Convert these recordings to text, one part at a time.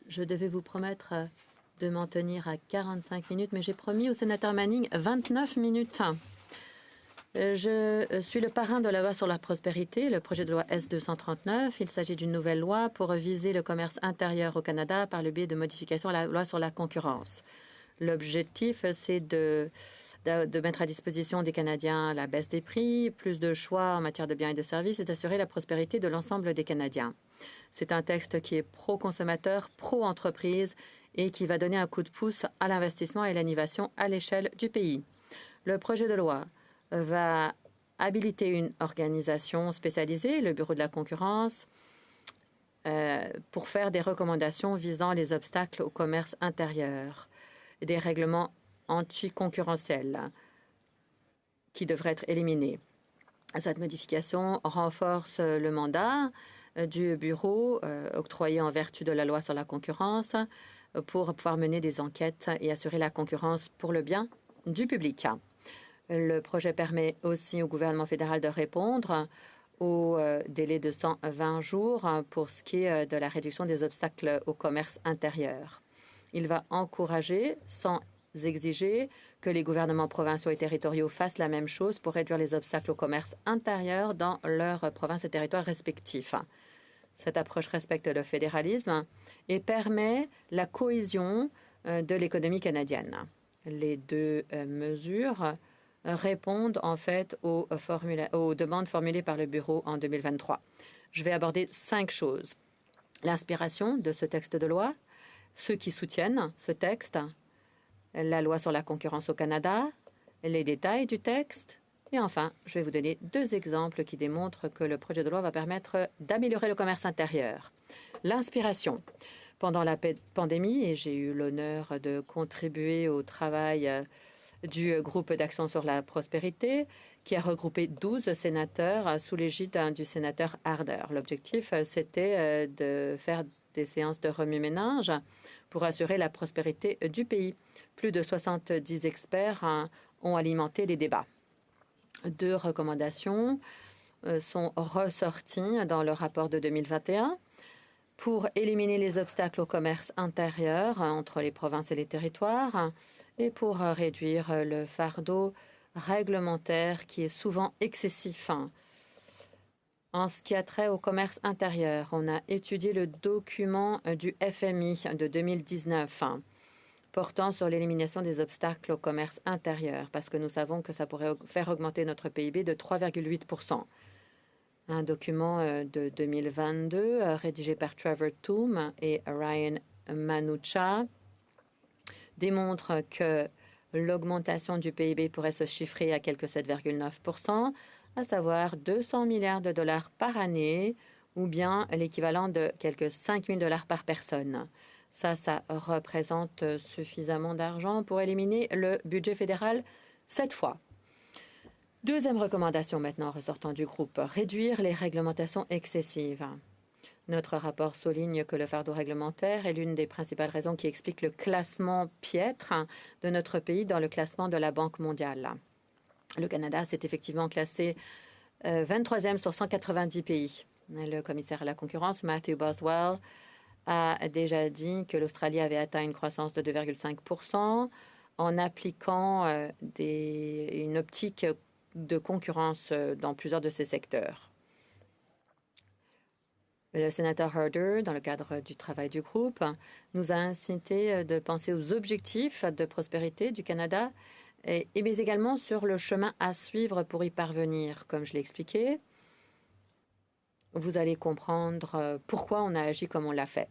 Je devais vous promettre de m'en tenir à 45 minutes, mais j'ai promis au sénateur Manning 29 minutes. Je suis le parrain de la loi sur la prospérité, le projet de loi S-239. Il s'agit d'une nouvelle loi pour viser le commerce intérieur au Canada par le biais de modifications à la loi sur la concurrence. L'objectif, c'est de mettre à disposition des Canadiens la baisse des prix, plus de choix en matière de biens et de services et d'assurer la prospérité de l'ensemble des Canadiens. C'est un texte qui est pro-consommateur, pro-entreprise et qui va donner un coup de pouce à l'investissement et l'innovation à l'échelle du pays. Le projet de loi va habiliter une organisation spécialisée, le Bureau de la concurrence, pour faire des recommandations visant les obstacles au commerce intérieur, des règlements anticoncurrentiels qui devraient être éliminés. Cette modification renforce le mandat du bureau octroyé en vertu de la loi sur la concurrence pour pouvoir mener des enquêtes et assurer la concurrence pour le bien du public. Le projet permet aussi au gouvernement fédéral de répondre au délai de 120 jours pour ce qui est de la réduction des obstacles au commerce intérieur. Il va encourager, sans exiger, que les gouvernements provinciaux et territoriaux fassent la même chose pour réduire les obstacles au commerce intérieur dans leurs provinces et territoires respectifs. Cette approche respecte le fédéralisme et permet la cohésion de l'économie canadienne. Les deux mesures répondent en fait aux demandes formulées par le Bureau en 2023. Je vais aborder 5 choses. L'inspiration de ce texte de loi, ceux qui soutiennent ce texte, la loi sur la concurrence au Canada, les détails du texte, et enfin, je vais vous donner 2 exemples qui démontrent que le projet de loi va permettre d'améliorer le commerce intérieur. L'inspiration. Pendant la pandémie, et j'ai eu l'honneur de contribuer au travail du groupe d'action sur la prospérité, qui a regroupé 12 sénateurs sous l'égide du sénateur Harder. L'objectif, c'était de faire des séances de remue-ménage pour assurer la prospérité du pays. Plus de 70 experts ont alimenté les débats. 2 recommandations sont ressorties dans le rapport de 2021 pour éliminer les obstacles au commerce intérieur entre les provinces et les territoires et pour réduire le fardeau réglementaire qui est souvent excessif. En ce qui a trait au commerce intérieur, on a étudié le document du FMI de 2019 portant sur l'élimination des obstacles au commerce intérieur, parce que nous savons que ça pourrait faire augmenter notre PIB de 3,8%. Un document de 2022 rédigé par Trevor Toom et Ryan Manucha démontre que l'augmentation du PIB pourrait se chiffrer à quelque 7,9%, à savoir 200 milliards de dollars par année, ou bien l'équivalent de quelques 5 000 dollars par personne. Ça représente suffisamment d'argent pour éliminer le budget fédéral 7 fois. Deuxième recommandation maintenant ressortant du groupe, réduire les réglementations excessives. Notre rapport souligne que le fardeau réglementaire est l'une des principales raisons qui expliquent le classement piètre de notre pays dans le classement de la Banque mondiale. Le Canada s'est effectivement classé 23e sur 190 pays. Le commissaire à la concurrence, Matthew Boswell, a déjà dit que l'Australie avait atteint une croissance de 2,5% en appliquant une optique de concurrence dans plusieurs de ces secteurs. Le sénateur Harder, dans le cadre du travail du groupe, nous a incité de penser aux objectifs de prospérité du Canada, mais également sur le chemin à suivre pour y parvenir. Comme je l'ai expliqué, vous allez comprendre pourquoi on a agi comme on l'a fait.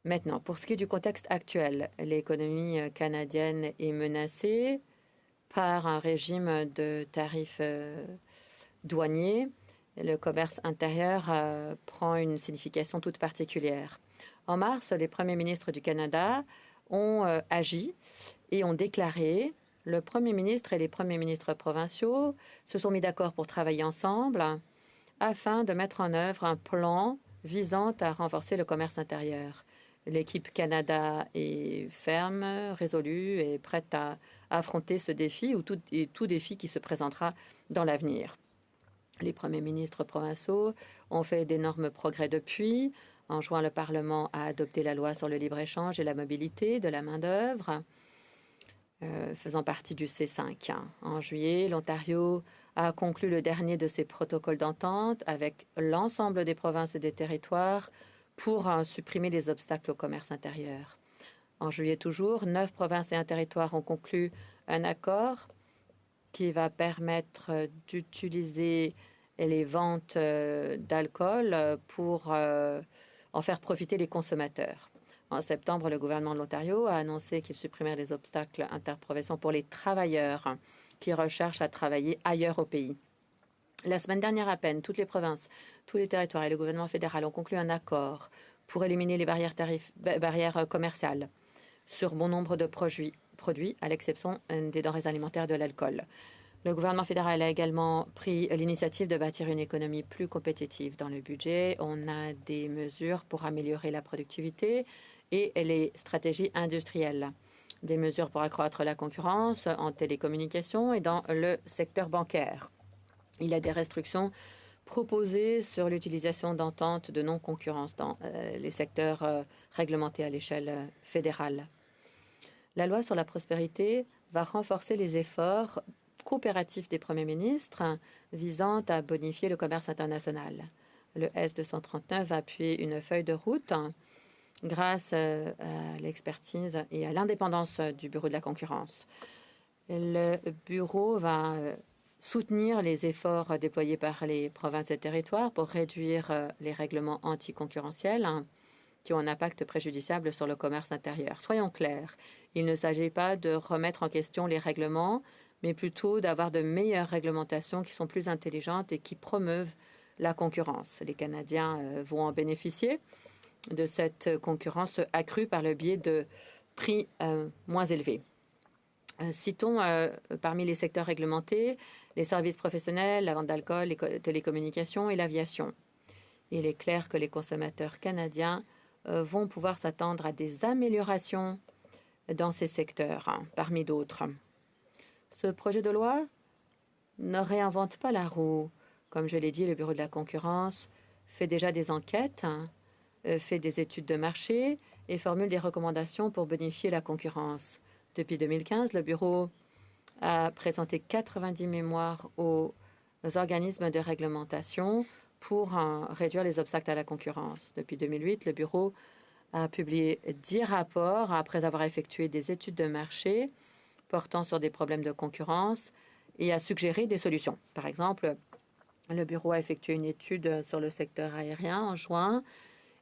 Maintenant, pour ce qui est du contexte actuel, l'économie canadienne est menacée par un régime de tarifs douaniers. Le commerce intérieur prend une signification toute particulière. En mars, les premiers ministres du Canada ont agi et ont déclaré, le premier ministre et les premiers ministres provinciaux se sont mis d'accord pour travailler ensemble afin de mettre en œuvre un plan visant à renforcer le commerce intérieur. L'équipe Canada est ferme, résolue et prête à affronter ce défi ou tout défi qui se présentera dans l'avenir. Les premiers ministres provinciaux ont fait d'énormes progrès depuis En juin, le Parlement a adopté la loi sur le libre-échange et la mobilité de la main-d'œuvre, faisant partie du C5. En juillet, l'Ontario a conclu le dernier de ses protocoles d'entente avec l'ensemble des provinces et des territoires pour supprimer les obstacles au commerce intérieur. En juillet toujours, 9 provinces et un territoire ont conclu un accord qui va permettre d'utiliser les ventes d'alcool pour en faire profiter les consommateurs. En septembre, le gouvernement de l'Ontario a annoncé qu'il supprimerait les obstacles interprofessions pour les travailleurs qui recherchent à travailler ailleurs au pays. La semaine dernière à peine, toutes les provinces, tous les territoires et le gouvernement fédéral ont conclu un accord pour éliminer les barrières commerciales sur bon nombre de produits, à l'exception des denrées alimentaires et de l'alcool. Le gouvernement fédéral a également pris l'initiative de bâtir une économie plus compétitive. Dans le budget, on a des mesures pour améliorer la productivité et les stratégies industrielles, des mesures pour accroître la concurrence en télécommunications et dans le secteur bancaire. Il y a des restrictions proposées sur l'utilisation d'ententes de non-concurrence dans les secteurs réglementés à l'échelle fédérale. La loi sur la prospérité va renforcer les efforts coopératifs des premiers ministres visant à bonifier le commerce international. Le S239 va appuyer une feuille de route grâce à l'expertise et à l'indépendance du Bureau de la concurrence. Le Bureau va soutenir les efforts déployés par les provinces et territoires pour réduire les règlements anticoncurrentiels qui ont un impact préjudiciable sur le commerce intérieur. Soyons clairs, il ne s'agit pas de remettre en question les règlements, mais plutôt d'avoir de meilleures réglementations qui sont plus intelligentes et qui promeuvent la concurrence. Les Canadiens vont en bénéficier de cette concurrence accrue par le biais de prix moins élevés. Citons parmi les secteurs réglementés les services professionnels, la vente d'alcool, les télécommunications et l'aviation. Il est clair que les consommateurs canadiens vont pouvoir s'attendre à des améliorations dans ces secteurs, parmi d'autres. Ce projet de loi ne réinvente pas la roue. Comme je l'ai dit, le Bureau de la concurrence fait déjà des enquêtes, fait des études de marché et formule des recommandations pour bonifier la concurrence. Depuis 2015, le Bureau a présenté 90 mémoires aux organismes de réglementation pour réduire les obstacles à la concurrence. Depuis 2008, le Bureau a publié 10 rapports après avoir effectué des études de marché portant sur des problèmes de concurrence et a suggéré des solutions. Par exemple, le Bureau a effectué une étude sur le secteur aérien en juin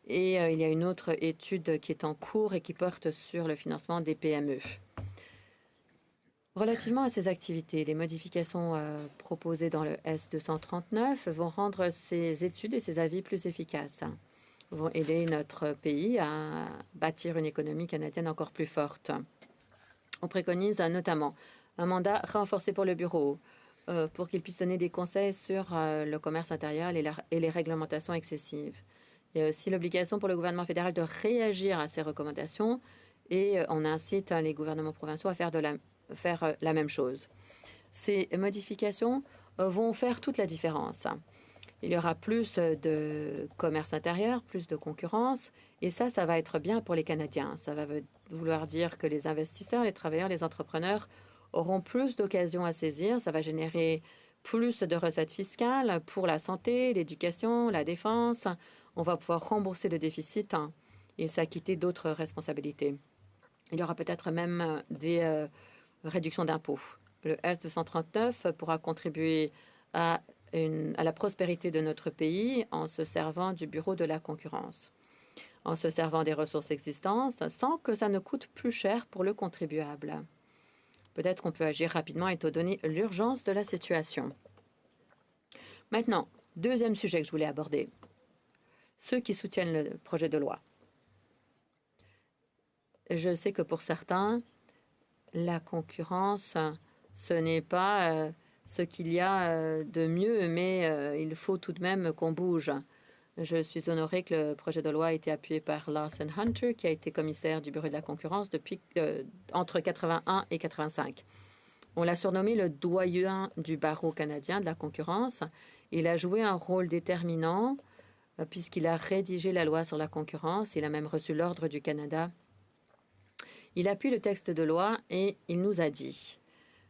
et il y a une autre étude qui est en cours et qui porte sur le financement des PME. Relativement à ces activités, les modifications proposées dans le S239 vont rendre ces études et ces avis plus efficaces, vont aider notre pays à bâtir une économie canadienne encore plus forte. On préconise notamment un mandat renforcé pour le Bureau pour qu'il puisse donner des conseils sur le commerce intérieur et les réglementations excessives. Il y a aussi l'obligation pour le gouvernement fédéral de réagir à ces recommandations et on incite les gouvernements provinciaux à faire la même chose. Ces modifications vont faire toute la différence. Il y aura plus de commerce intérieur, plus de concurrence, et ça va être bien pour les Canadiens. Ça va vouloir dire que les investisseurs, les travailleurs, les entrepreneurs auront plus d'occasions à saisir. Ça va générer plus de recettes fiscales pour la santé, l'éducation, la défense. On va pouvoir rembourser le déficit et s'acquitter d'autres responsabilités. Il y aura peut-être même des réduction d'impôts. Le S239 pourra contribuer à la prospérité de notre pays en se servant du Bureau de la concurrence, en se servant des ressources existantes sans que ça ne coûte plus cher pour le contribuable. Peut-être qu'on peut agir rapidement étant donné l'urgence de la situation. Maintenant, deuxième sujet que je voulais aborder, ceux qui soutiennent le projet de loi. Je sais que pour certains, la concurrence, ce n'est pas ce qu'il y a de mieux, mais il faut tout de même qu'on bouge. Je suis honorée que le projet de loi ait été appuyé par Lawson Hunter, qui a été commissaire du Bureau de la concurrence depuis entre 81 et 85. On l'a surnommé le doyen du barreau canadien de la concurrence. Il a joué un rôle déterminant puisqu'il a rédigé la loi sur la concurrence. Il a même reçu l'ordre du Canada. Il appuie le texte de loi et il nous a dit: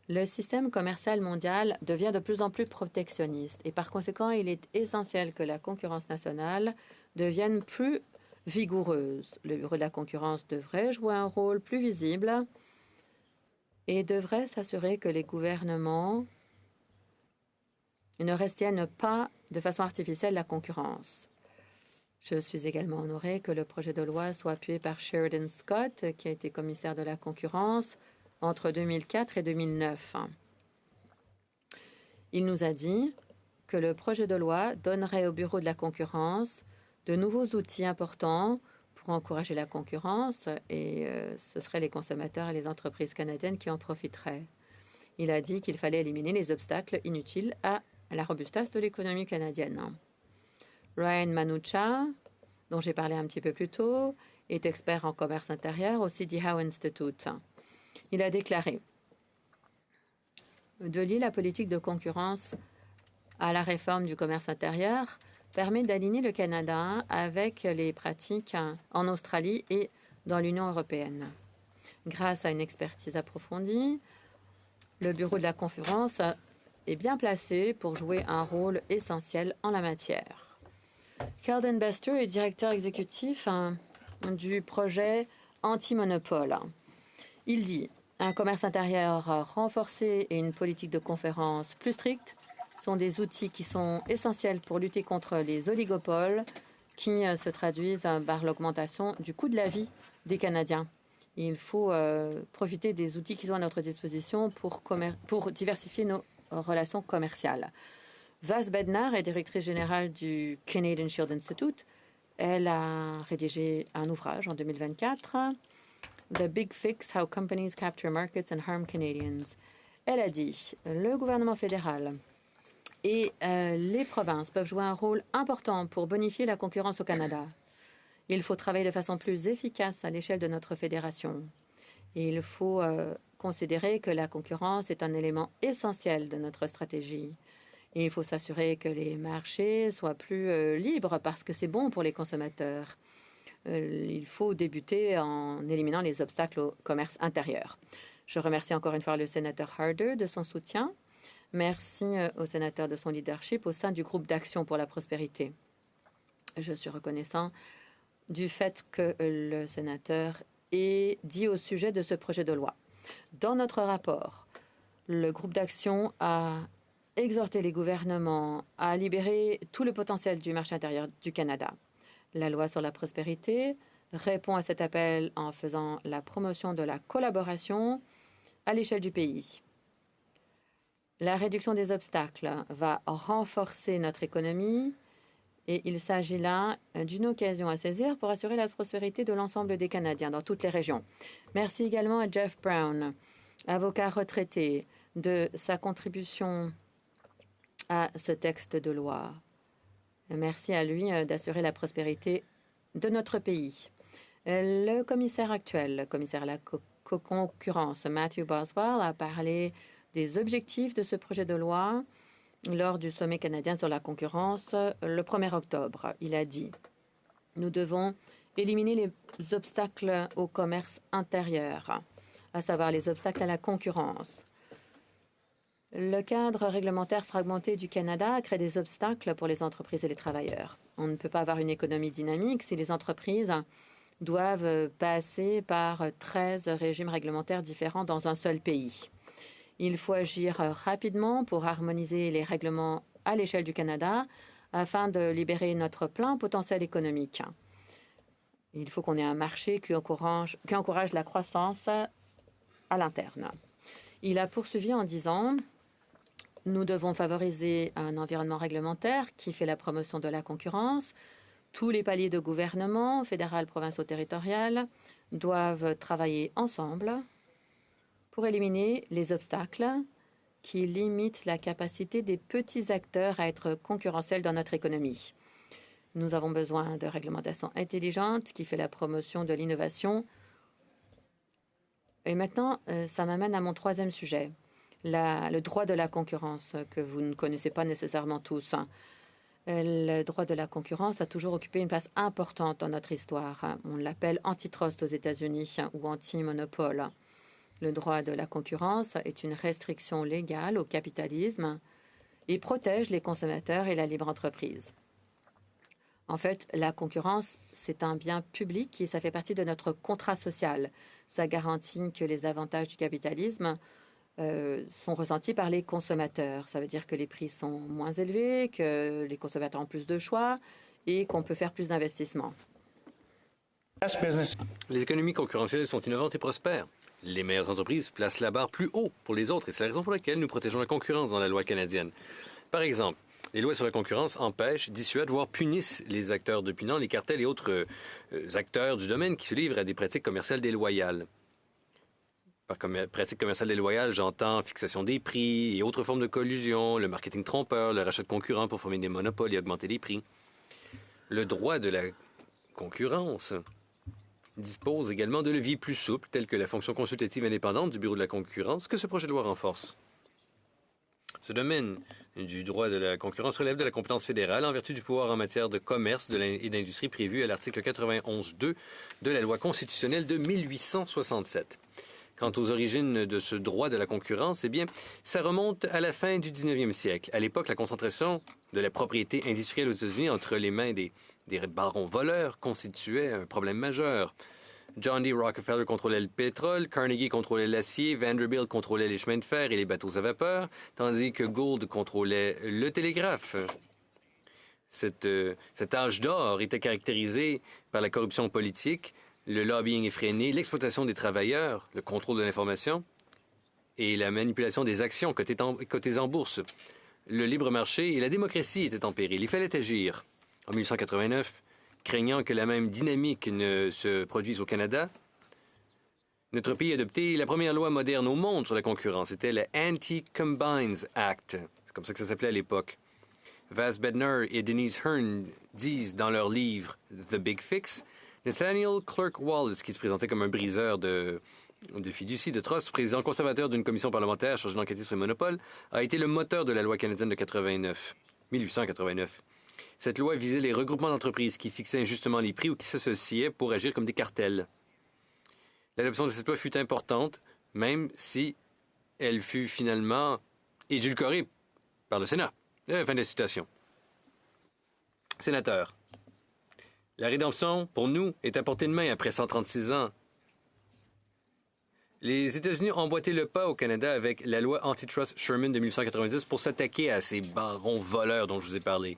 le système commercial mondial devient de plus en plus protectionniste et par conséquent, il est essentiel que la concurrence nationale devienne plus vigoureuse. Le bureau de la concurrence devrait jouer un rôle plus visible et devrait s'assurer que les gouvernements ne restreignent pas de façon artificielle la concurrence. Je suis également honorée que le projet de loi soit appuyé par Sheridan Scott, qui a été commissaire de la concurrence entre 2004 et 2009. Il nous a dit que le projet de loi donnerait au Bureau de la concurrence de nouveaux outils importants pour encourager la concurrence et ce seraient les consommateurs et les entreprises canadiennes qui en profiteraient. Il a dit qu'il fallait éliminer les obstacles inutiles à la robustesse de l'économie canadienne. Ryan Manucha, dont j'ai parlé un petit peu plus tôt, est expert en commerce intérieur au CD Howe Institute. Il a déclaré: de lier la politique de concurrence à la réforme du commerce intérieur permet d'aligner le Canada avec les pratiques en Australie et dans l'Union européenne. Grâce à une expertise approfondie, le Bureau de la concurrence est bien placé pour jouer un rôle essentiel en la matière. Keldon Bester est directeur exécutif du projet Anti-Monopole. Il dit: un commerce intérieur renforcé et une politique de concurrence plus stricte sont des outils qui sont essentiels pour lutter contre les oligopoles qui se traduisent par l'augmentation du coût de la vie des Canadiens. Il faut profiter des outils qui sont à notre disposition pour diversifier nos relations commerciales. Vas Bednar est directrice générale du Canadian Shield Institute. Elle a rédigé un ouvrage en 2024, The Big Fix: How Companies Capture Markets and Harm Canadians. Elle a dit: le gouvernement fédéral et les provinces peuvent jouer un rôle important pour bonifier la concurrence au Canada. Il faut travailler de façon plus efficace à l'échelle de notre fédération. Et il faut considérer que la concurrence est un élément essentiel de notre stratégie. Et il faut s'assurer que les marchés soient plus libres parce que c'est bon pour les consommateurs. Il faut débuter en éliminant les obstacles au commerce intérieur. Je remercie encore une fois le sénateur Harder de son soutien. Merci au sénateur de son leadership au sein du groupe d'action pour la prospérité. Je suis reconnaissant du fait que le sénateur ait dit au sujet de ce projet de loi. Dans notre rapport, le groupe d'action a exhorté les gouvernements à libérer tout le potentiel du marché intérieur du Canada. La loi sur la prospérité répond à cet appel en faisant la promotion de la collaboration à l'échelle du pays. La réduction des obstacles va renforcer notre économie et il s'agit là d'une occasion à saisir pour assurer la prospérité de l'ensemble des Canadiens dans toutes les régions. Merci également à Jeff Brown, avocat retraité, de sa contribution à ce texte de loi. Merci à lui d'assurer la prospérité de notre pays. Le commissaire actuel, le commissaire à la concurrence, Matthew Boswell, a parlé des objectifs de ce projet de loi lors du sommet canadien sur la concurrence le 1er octobre. Il a dit: nous devons éliminer les obstacles au commerce intérieur, à savoir les obstacles à la concurrence. Le cadre réglementaire fragmenté du Canada crée des obstacles pour les entreprises et les travailleurs. On ne peut pas avoir une économie dynamique si les entreprises doivent passer par 13 régimes réglementaires différents dans un seul pays. Il faut agir rapidement pour harmoniser les règlements à l'échelle du Canada afin de libérer notre plein potentiel économique. Il faut qu'on ait un marché qui encourage la croissance à l'interne. Il a poursuivi en disant: nous devons favoriser un environnement réglementaire qui fait la promotion de la concurrence. Tous les paliers de gouvernement, fédéral, provincial, territorial, doivent travailler ensemble pour éliminer les obstacles qui limitent la capacité des petits acteurs à être concurrentiels dans notre économie. Nous avons besoin de réglementation intelligente qui fait la promotion de l'innovation. Et maintenant, ça m'amène à mon troisième sujet. Le droit de la concurrence, que vous ne connaissez pas nécessairement tous. Le droit de la concurrence a toujours occupé une place importante dans notre histoire. On l'appelle antitrust aux États-Unis ou anti-monopole. Le droit de la concurrence est une restriction légale au capitalisme et protège les consommateurs et la libre entreprise. En fait, la concurrence, c'est un bien public et ça fait partie de notre contrat social. Ça garantit que les avantages du capitalisme sont ressentis par les consommateurs. Ça veut dire que les prix sont moins élevés, que les consommateurs ont plus de choix et qu'on peut faire plus d'investissements. Les économies concurrentielles sont innovantes et prospèrent. Les meilleures entreprises placent la barre plus haut pour les autres et c'est la raison pour laquelle nous protégeons la concurrence dans la loi canadienne. Par exemple, les lois sur la concurrence empêchent, dissuadent, voire punissent les acteurs dominants, les cartels et autres acteurs du domaine qui se livrent à des pratiques commerciales déloyales. Par pratique commerciale déloyale, j'entends fixation des prix et autres formes de collusion, le marketing trompeur, le rachat de concurrents pour former des monopoles et augmenter les prix. Le droit de la concurrence dispose également de leviers plus souples, tels que la fonction consultative indépendante du Bureau de la concurrence, que ce projet de loi renforce. Ce domaine du droit de la concurrence relève de la compétence fédérale en vertu du pouvoir en matière de commerce et d'industrie prévu à l'article 91.2 de la loi constitutionnelle de 1867. Quant aux origines de ce droit de la concurrence, eh bien, ça remonte à la fin du 19e siècle. À l'époque, la concentration de la propriété industrielle aux États-Unis entre les mains des barons voleurs constituait un problème majeur. John D. Rockefeller contrôlait le pétrole, Carnegie contrôlait l'acier, Vanderbilt contrôlait les chemins de fer et les bateaux à vapeur, tandis que Gould contrôlait le télégraphe. Cet âge d'or était caractérisé par la corruption politique, le lobbying effréné, l'exploitation des travailleurs, le contrôle de l'information et la manipulation des actions cotées en bourse. Le libre marché et la démocratie étaient en péril. Il fallait agir. En 1889, craignant que la même dynamique ne se produise au Canada, notre pays a adopté la première loi moderne au monde sur la concurrence. C'était le Anti-Combines Act. C'est comme ça que ça s'appelait à l'époque. Vaz Bednar et Denise Hearn disent dans leur livre « The Big Fix », Nathaniel Clerk Wallace, qui se présentait comme un briseur de fiducie, de trust, président conservateur d'une commission parlementaire chargée d'enquêter sur les monopoles, a été le moteur de la loi canadienne de 1889. Cette loi visait les regroupements d'entreprises qui fixaient injustement les prix ou qui s'associaient pour agir comme des cartels. L'adoption de cette loi fut importante, même si elle fut finalement édulcorée par le Sénat. Fin de la citation. Sénateur, la rédemption, pour nous, est à portée de main après 136 ans. Les États-Unis ont emboîté le pas au Canada avec la loi Antitrust Sherman de 1890 pour s'attaquer à ces barons voleurs dont je vous ai parlé.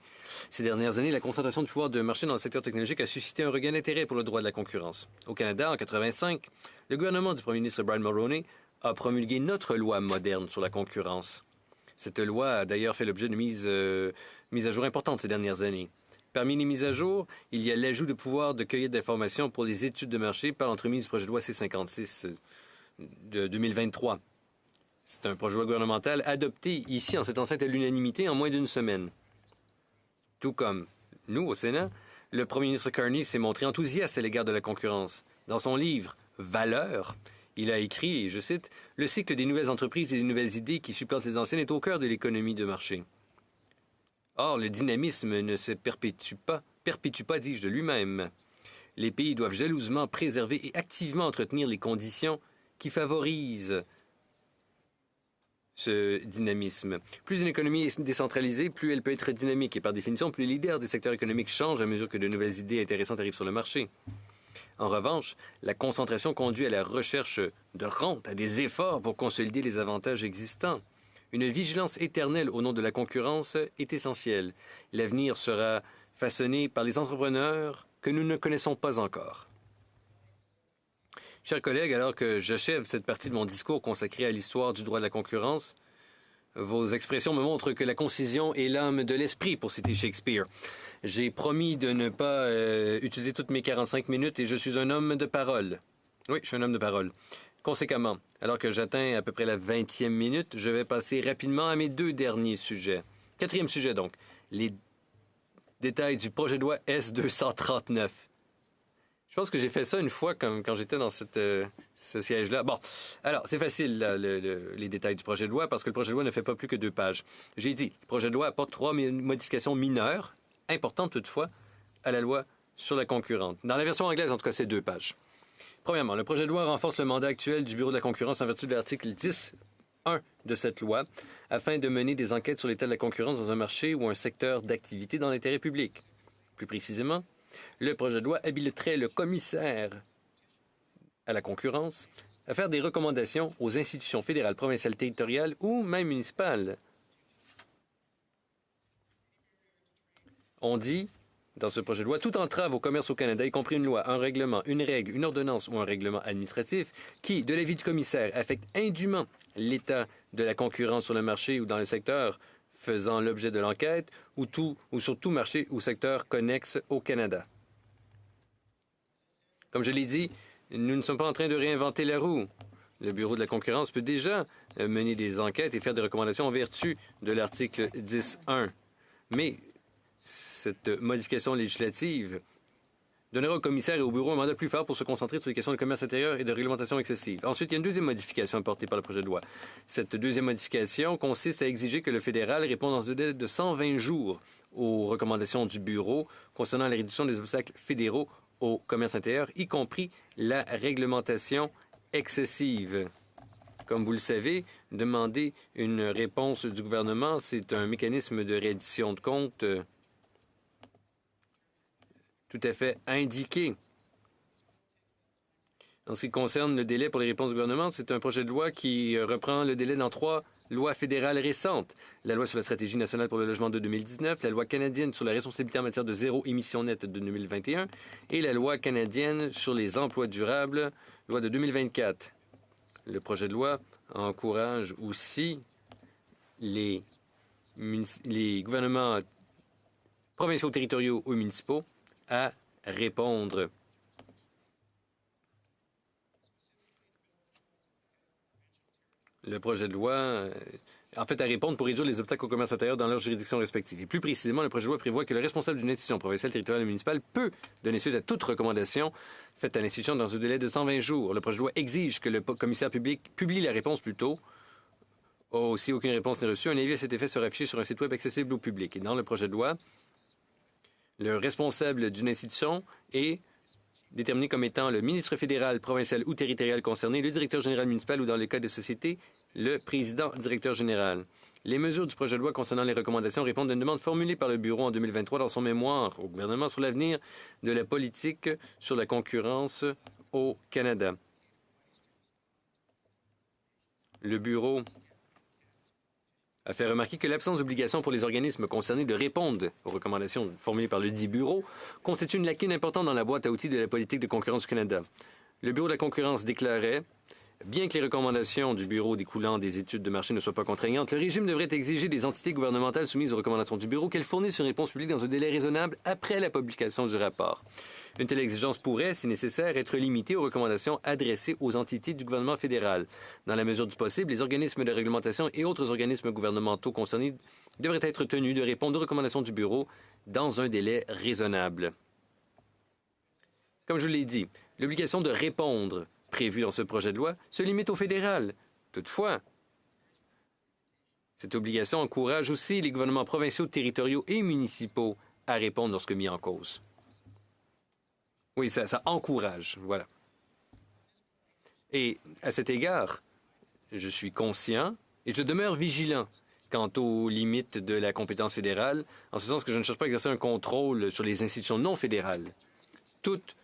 Ces dernières années, la concentration du pouvoir de marché dans le secteur technologique a suscité un regain d'intérêt pour le droit de la concurrence. Au Canada, en 1985, le gouvernement du premier ministre Brian Mulroney a promulgué notre loi moderne sur la concurrence. Cette loi a d'ailleurs fait l'objet de mises à jour importantes ces dernières années. Parmi les mises à jour, il y a l'ajout de pouvoir de cueillette d'informations pour les études de marché par l'entremise du projet de loi C-56 de 2023. C'est un projet de loi gouvernemental adopté ici en cette enceinte à l'unanimité en moins d'une semaine. Tout comme nous, au Sénat, le premier ministre Carney s'est montré enthousiaste à l'égard de la concurrence. Dans son livre « Valeurs », il a écrit, et je cite, « Le cycle des nouvelles entreprises et des nouvelles idées qui supplantent les anciennes est au cœur de l'économie de marché. » Or, le dynamisme ne se perpétue pas, dis-je, de lui-même. Les pays doivent jalousement préserver et activement entretenir les conditions qui favorisent ce dynamisme. Plus une économie est décentralisée, plus elle peut être dynamique et par définition, plus les leaders des secteurs économiques changent à mesure que de nouvelles idées intéressantes arrivent sur le marché. En revanche, la concentration conduit à la recherche de rente, à des efforts pour consolider les avantages existants. Une vigilance éternelle au nom de la concurrence est essentielle. L'avenir sera façonné par les entrepreneurs que nous ne connaissons pas encore. Chers collègues, alors que j'achève cette partie de mon discours consacré à l'histoire du droit de la concurrence, vos expressions me montrent que la concision est l'âme de l'esprit, pour citer Shakespeare. J'ai promis de ne pas utiliser toutes mes 45 minutes et je suis un homme de parole. Oui, je suis un homme de parole. Conséquemment, alors que j'atteins à peu près la 20e minute, je vais passer rapidement à mes deux derniers sujets. Quatrième sujet, donc, les détails du projet de loi S-239. Je pense que j'ai fait ça une fois quand j'étais dans ce siège-là. Bon, alors, c'est facile, là, les détails du projet de loi, parce que le projet de loi ne fait pas plus que 2 pages. J'ai dit, le projet de loi apporte 3 modifications mineures importantes toutefois à la loi sur la concurrence. Dans la version anglaise, en tout cas, c'est 2 pages. Premièrement, le projet de loi renforce le mandat actuel du Bureau de la concurrence en vertu de l'article 10.1 de cette loi afin de mener des enquêtes sur l'état de la concurrence dans un marché ou un secteur d'activité dans l'intérêt public. Plus précisément, le projet de loi habiliterait le commissaire à la concurrence à faire des recommandations aux institutions fédérales, provinciales, territoriales ou même municipales. On dit, dans ce projet de loi, toute entrave au commerce au Canada, y compris une loi, un règlement, une règle, une ordonnance ou un règlement administratif, qui, de l'avis du commissaire, affecte indûment l'état de la concurrence sur le marché ou dans le secteur faisant l'objet de l'enquête ou sur tout marché ou secteur connexe au Canada. Comme je l'ai dit, nous ne sommes pas en train de réinventer la roue. Le Bureau de la concurrence peut déjà mener des enquêtes et faire des recommandations en vertu de l'article 10.1. Mais cette modification législative donnera au commissaire et au bureau un mandat plus fort pour se concentrer sur les questions de commerce intérieur et de réglementation excessive. Ensuite, il y a une deuxième modification apportée par le projet de loi. Cette deuxième modification consiste à exiger que le fédéral réponde dans un délai de 120 jours aux recommandations du bureau concernant la réduction des obstacles fédéraux au commerce intérieur, y compris la réglementation excessive. Comme vous le savez, demander une réponse du gouvernement, c'est un mécanisme de reddition de comptes tout à fait indiqué. En ce qui concerne le délai pour les réponses du gouvernement, c'est un projet de loi qui reprend le délai dans 3 lois fédérales récentes. La loi sur la stratégie nationale pour le logement de 2019, la loi canadienne sur la responsabilité en matière de zéro émission nette de 2021 et la loi canadienne sur les emplois durables, loi de 2024. Le projet de loi encourage aussi les gouvernements provinciaux, territoriaux ou municipaux à répondre. Le projet de loi, à répondre pour réduire les obstacles au commerce intérieur dans leurs juridictions respectives. Et plus précisément, le projet de loi prévoit que le responsable d'une institution provinciale, territoriale ou municipale peut donner suite à toute recommandation faite à l'institution dans un délai de 120 jours. Le projet de loi exige que le commissaire public publie la réponse plus tôt. Si aucune réponse n'est reçue, un avis à cet effet sera affiché sur un site web accessible au public. Et dans le projet de loi, le responsable d'une institution est déterminé comme étant le ministre fédéral, provincial ou territorial concerné, le directeur général municipal ou, dans le cas de société, le président directeur général. Les mesures du projet de loi concernant les recommandations répondent à une demande formulée par le Bureau en 2023 dans son mémoire au gouvernement sur l'avenir de la politique sur la concurrence au Canada. Le Bureau a fait remarquer que l'absence d'obligation pour les organismes concernés de répondre aux recommandations formulées par le dit bureau constitue une lacune importante dans la boîte à outils de la politique de concurrence du Canada. Le Bureau de la concurrence déclarait « Bien que les recommandations du Bureau découlant des études de marché ne soient pas contraignantes, le régime devrait exiger des entités gouvernementales soumises aux recommandations du Bureau qu'elles fournissent une réponse publique dans un délai raisonnable après la publication du rapport. Une telle exigence pourrait, si nécessaire, être limitée aux recommandations adressées aux entités du gouvernement fédéral. Dans la mesure du possible, les organismes de réglementation et autres organismes gouvernementaux concernés devraient être tenus de répondre aux recommandations du Bureau dans un délai raisonnable. » Comme je l'ai dit, l'obligation de répondre prévue dans ce projet de loi se limite au fédéral. Toutefois, cette obligation encourage aussi les gouvernements provinciaux, territoriaux et municipaux à répondre lorsque mis en cause. Oui, ça encourage, voilà. Et à cet égard, je suis conscient et je demeure vigilant quant aux limites de la compétence fédérale, en ce sens que je ne cherche pas à exercer un contrôle sur les institutions non fédérales. Toutes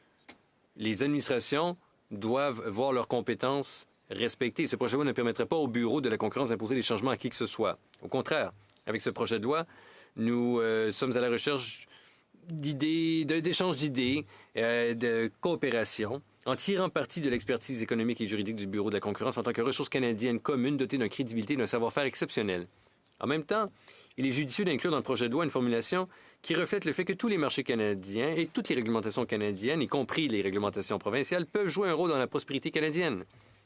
les administrations doivent voir leurs compétences respectées. Ce projet de loi ne permettrait pas au Bureau de la concurrence d'imposer des changements à qui que ce soit. Au contraire, avec ce projet de loi, nous sommes à la recherche d'échanges d'idées, de coopération, en tirant parti de l'expertise économique et juridique du Bureau de la concurrence en tant que ressource canadienne commune dotée d'une crédibilité et d'un savoir-faire exceptionnel. En même temps, il est judicieux d'inclure dans le projet de loi une formulation qui reflète le fait que tous les marchés canadiens et toutes les réglementations canadiennes, y compris les réglementations provinciales, peuvent jouer un rôle dans la prospérité canadienne.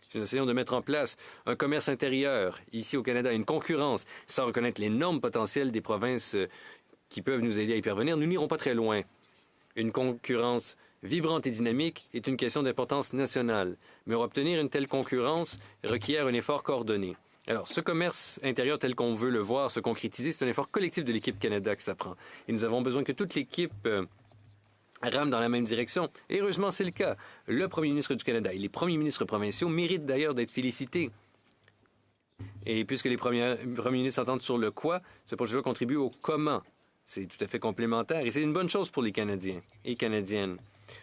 Si nous essayons de mettre en place un commerce intérieur, ici au Canada, une concurrence, sans reconnaître l'énorme potentiel des provinces qui peuvent nous aider à y parvenir, nous n'irons pas très loin. Une concurrence vibrante et dynamique est une question d'importance nationale, mais obtenir une telle concurrence requiert un effort coordonné. Alors, ce commerce intérieur tel qu'on veut le voir se concrétiser, c'est un effort collectif de l'équipe Canada que ça prend. Et nous avons besoin que toute l'équipe rame dans la même direction. Et heureusement, c'est le cas. Le premier ministre du Canada et les premiers ministres provinciaux méritent d'ailleurs d'être félicités. Et puisque les premiers ministres s'entendent sur le quoi, ce projet de loi contribue au comment. C'est tout à fait complémentaire et c'est une bonne chose pour les Canadiens et Canadiennes.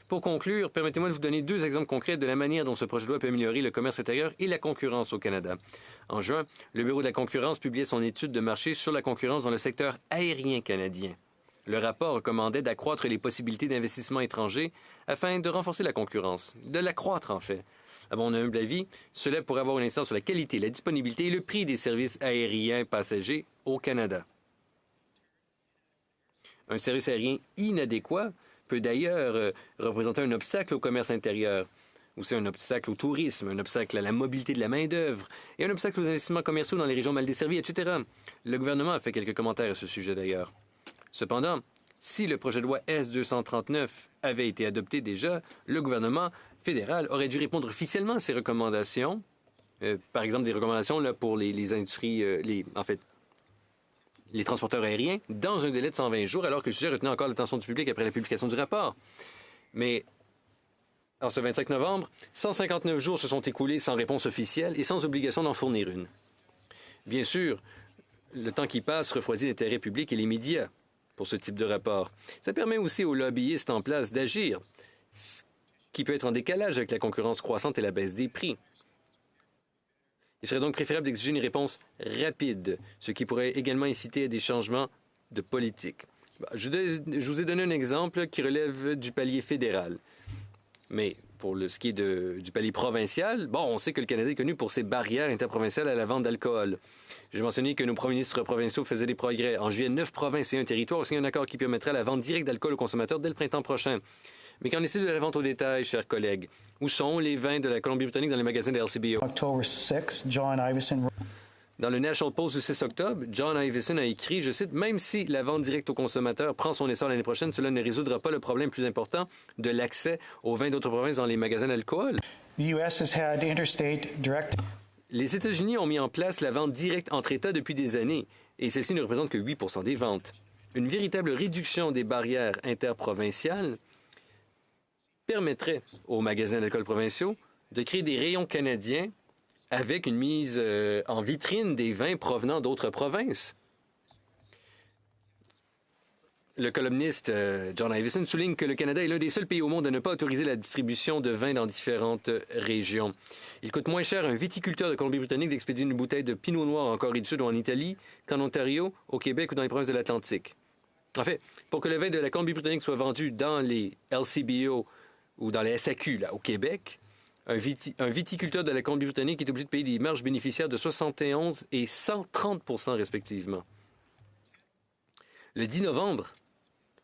Pour conclure, permettez-moi de vous donner 2 exemples concrets de la manière dont ce projet de loi peut améliorer le commerce intérieur et la concurrence au Canada. En juin, le Bureau de la concurrence publiait son étude de marché sur la concurrence dans le secteur aérien canadien. Le rapport recommandait d'accroître les possibilités d'investissement étranger afin de renforcer la concurrence, de l'accroître en fait. À mon humble avis, cela pourrait avoir une incidence sur la qualité, la disponibilité et le prix des services aériens passagers au Canada. Un service aérien inadéquat peut d'ailleurs représenter un obstacle au commerce intérieur, aussi un obstacle au tourisme, un obstacle à la mobilité de la main-d'œuvre et un obstacle aux investissements commerciaux dans les régions mal desservies, etc. Le gouvernement a fait quelques commentaires à ce sujet d'ailleurs. Cependant, si le projet de loi S-239 avait été adopté déjà, le gouvernement fédéral aurait dû répondre officiellement à ces recommandations, par exemple des recommandations là, pour les industries, les transporteurs aériens, dans un délai de 120 jours, alors que le sujet retenait encore l'attention du public après la publication du rapport. Mais en ce 25 novembre, 159 jours se sont écoulés sans réponse officielle et sans obligation d'en fournir une. Bien sûr, le temps qui passe refroidit l'intérêt public et les médias pour ce type de rapport. Ça permet aussi aux lobbyistes en place d'agir, ce qui peut être en décalage avec la concurrence croissante et la baisse des prix. Il serait donc préférable d'exiger une réponse rapide, ce qui pourrait également inciter à des changements de politique. Je vous ai donné un exemple qui relève du palier fédéral. Mais pour ce qui est du palier provincial, on sait que le Canada est connu pour ses barrières interprovinciales à la vente d'alcool. J'ai mentionné que nos premiers ministres provinciaux faisaient des progrès. En juillet, 9 provinces et un territoire ont signé un accord qui permettrait la vente directe d'alcool aux consommateurs dès le printemps prochain. Mais qu'en est-il de la vente au détail, chers collègues? Où sont les vins de la Colombie-Britannique dans les magasins de LCBO? Dans le National Post du 6 octobre, John Ivison a écrit, je cite, « Même si la vente directe aux consommateurs prend son essor l'année prochaine, cela ne résoudra pas le problème plus important de l'accès aux vins d'autres provinces dans les magasins d'alcool. » Les États-Unis ont mis en place la vente directe entre États depuis des années, et celle-ci ne représente que 8 % des ventes. Une véritable réduction des barrières interprovinciales permettrait aux magasins d'alcool provinciaux de créer des rayons canadiens avec une mise en vitrine des vins provenant d'autres provinces. Le columniste John Ivison souligne que le Canada est l'un des seuls pays au monde à ne pas autoriser la distribution de vins dans différentes régions. Il coûte moins cher à un viticulteur de Colombie-Britannique d'expédier une bouteille de Pinot Noir en Corée du Sud ou en Italie qu'en Ontario, au Québec ou dans les provinces de l'Atlantique. En fait, pour que le vin de la Colombie-Britannique soit vendu dans les LCBO ou dans les SAQ au Québec, un viticulteur de la Colombie-Britannique est obligé de payer des marges bénéficiaires de 71 et 130 % respectivement. Le 10 novembre,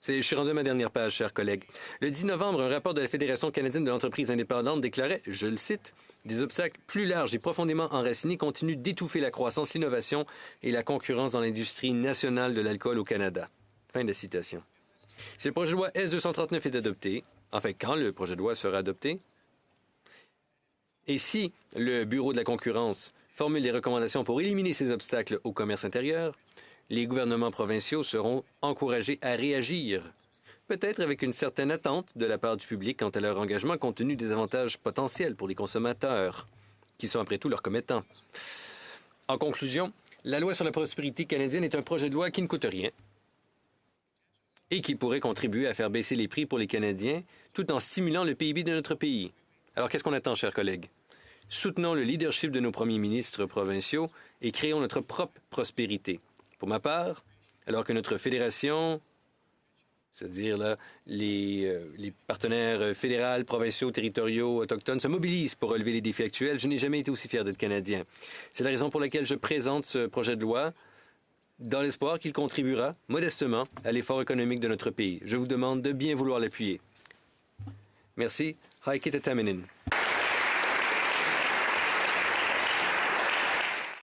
je suis rendu à ma dernière page, chers collègues. Le 10 novembre, un rapport de la Fédération canadienne de l'entreprise indépendante déclarait, je le cite, « Des obstacles plus larges et profondément enracinés continuent d'étouffer la croissance, l'innovation et la concurrence dans l'industrie nationale de l'alcool au Canada. » Fin de la citation. Si le projet de loi S-239 est adopté, enfin, quand le projet de loi sera adopté, et si le Bureau de la concurrence formule des recommandations pour éliminer ces obstacles au commerce intérieur, les gouvernements provinciaux seront encouragés à réagir, peut-être avec une certaine attente de la part du public quant à leur engagement compte tenu des avantages potentiels pour les consommateurs, qui sont après tout leurs commettants. En conclusion, la loi sur la prospérité canadienne est un projet de loi qui ne coûte rien et qui pourrait contribuer à faire baisser les prix pour les Canadiens tout en stimulant le PIB de notre pays. Alors, qu'est-ce qu'on attend, chers collègues? Soutenons le leadership de nos premiers ministres provinciaux et créons notre propre prospérité. Pour ma part, alors que notre fédération, c'est-à-dire là, les partenaires fédéraux, provinciaux, territoriaux, autochtones, se mobilisent pour relever les défis actuels, je n'ai jamais été aussi fier d'être Canadien. C'est la raison pour laquelle je présente ce projet de loi dans l'espoir qu'il contribuera modestement à l'effort économique de notre pays. Je vous demande de bien vouloir l'appuyer. Merci. Haikita Taminin.